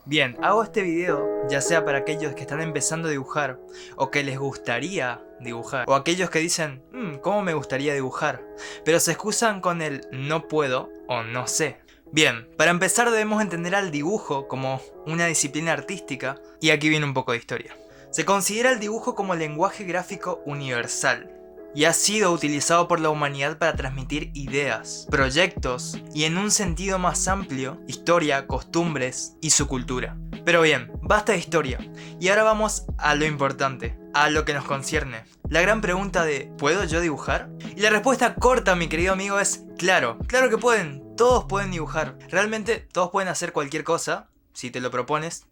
Bien, hago este video ya sea para aquellos que están empezando a dibujar o que les gustaría dibujar, o aquellos que dicen, ¿cómo me gustaría dibujar? Pero se excusan con el no puedo o no sé. Bien, para empezar debemos entender al dibujo como una disciplina artística, y aquí viene un poco de historia. Se considera el dibujo como lenguaje gráfico universal, y ha sido utilizado por la humanidad para transmitir ideas, proyectos y, en un sentido más amplio, historia, costumbres y su cultura. Pero bien, basta de historia, y ahora vamos a lo importante, a lo que nos concierne. La gran pregunta de ¿puedo yo dibujar? Y la respuesta corta, mi querido amigo, es claro que pueden, todos pueden dibujar. Realmente todos pueden hacer cualquier cosa, si te lo propones.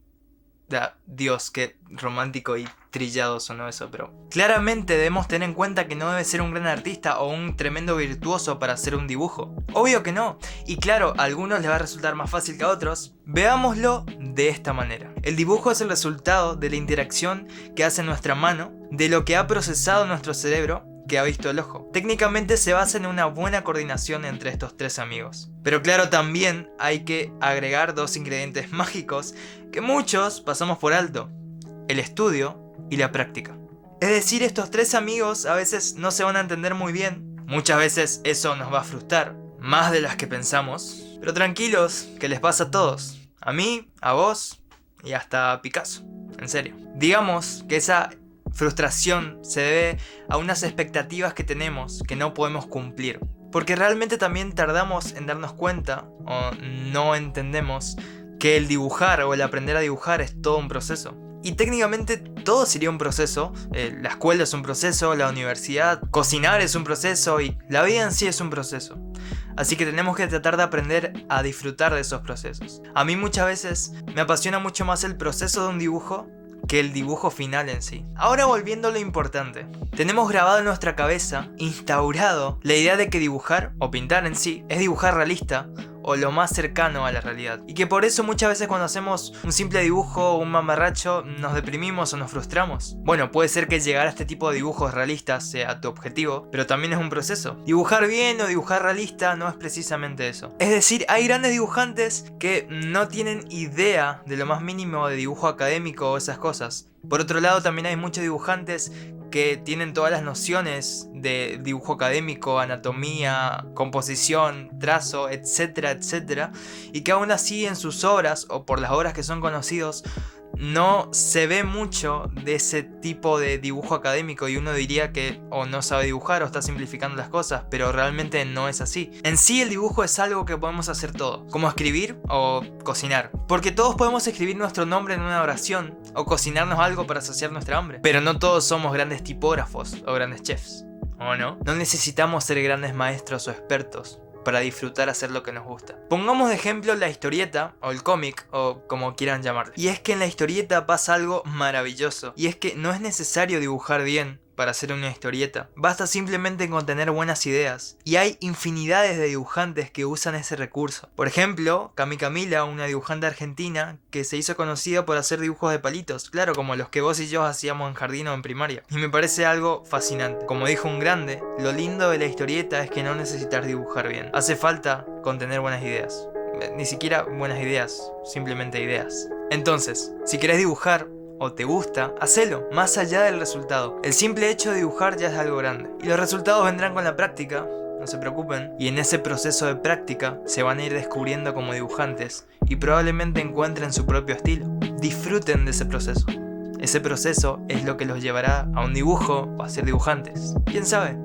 Dios, qué romántico y trillado sonó eso, pero claramente debemos tener en cuenta que no debe ser un gran artista o un tremendo virtuoso para hacer un dibujo. Obvio que no, y claro, a algunos les va a resultar más fácil que a otros. Veámoslo de esta manera. El dibujo es el resultado de la interacción que hace nuestra mano, de lo que ha procesado nuestro cerebro, que ha visto el ojo. Técnicamente se basa en una buena coordinación entre estos tres amigos. Pero claro, también hay que agregar dos ingredientes mágicos que muchos pasamos por alto: el estudio y la práctica. Es decir, estos tres amigos a veces no se van a entender muy bien. Muchas veces eso nos va a frustrar, más de las que pensamos. Pero tranquilos, que les pasa a todos. A mí, a vos y hasta a Picasso. En serio. Digamos que esa frustración se debe a unas expectativas que tenemos que no podemos cumplir, porque realmente también tardamos en darnos cuenta o no entendemos que el dibujar o el aprender a dibujar es todo un proceso. Y técnicamente todo sería un proceso. La escuela es un proceso, la universidad, cocinar es un proceso y la vida en sí es un proceso. Así que tenemos que tratar de aprender a disfrutar de esos procesos. A mí muchas veces me apasiona mucho más el proceso de un dibujo que el dibujo final en sí. Ahora volviendo a lo importante, tenemos grabado en nuestra cabeza, instaurado, la idea de que dibujar o pintar en sí es dibujar realista o lo más cercano a la realidad, y que por eso muchas veces cuando hacemos un simple dibujo o un mamarracho nos deprimimos o nos frustramos. Bueno, puede ser que llegar a este tipo de dibujos realistas sea tu objetivo, pero también es un proceso. Dibujar bien o dibujar realista no es precisamente eso. Es decir, hay grandes dibujantes que no tienen idea de lo más mínimo de dibujo académico o esas cosas. Por otro lado, también hay muchos dibujantes que tienen todas las nociones de dibujo académico, anatomía, composición, trazo, etcétera, etcétera, y que aún así en sus obras o por las obras que son conocidos no se ve mucho de ese tipo de dibujo académico, y uno diría que o no sabe dibujar o está simplificando las cosas, pero realmente no es así. En sí el dibujo es algo que podemos hacer todo, como escribir o cocinar, porque todos podemos escribir nuestro nombre en una oración o cocinarnos algo para saciar nuestra hambre, pero no todos somos grandes tipógrafos o grandes chefs, ¿o no? No necesitamos ser grandes maestros o expertos para disfrutar hacer lo que nos gusta. Pongamos de ejemplo la historieta o el cómic o como quieran llamarle. Y es que en la historieta pasa algo maravilloso, y es que no es necesario dibujar bien para hacer una historieta. Basta simplemente con tener buenas ideas. Y hay infinidades de dibujantes que usan ese recurso. Por ejemplo, Cami Camila, una dibujante argentina que se hizo conocida por hacer dibujos de palitos. Claro, como los que vos y yo hacíamos en jardín o en primaria. Y me parece algo fascinante. Como dijo un grande, lo lindo de la historieta es que no necesitas dibujar bien. Hace falta con tener buenas ideas. Ni siquiera buenas ideas, simplemente ideas. Entonces, si querés dibujar o te gusta, hacelo, más allá del resultado. El simple hecho de dibujar ya es algo grande. Y los resultados vendrán con la práctica, no se preocupen. Y en ese proceso de práctica se van a ir descubriendo como dibujantes y probablemente encuentren su propio estilo. Disfruten de ese proceso. Ese proceso es lo que los llevará a un dibujo o a ser dibujantes. ¿Quién sabe?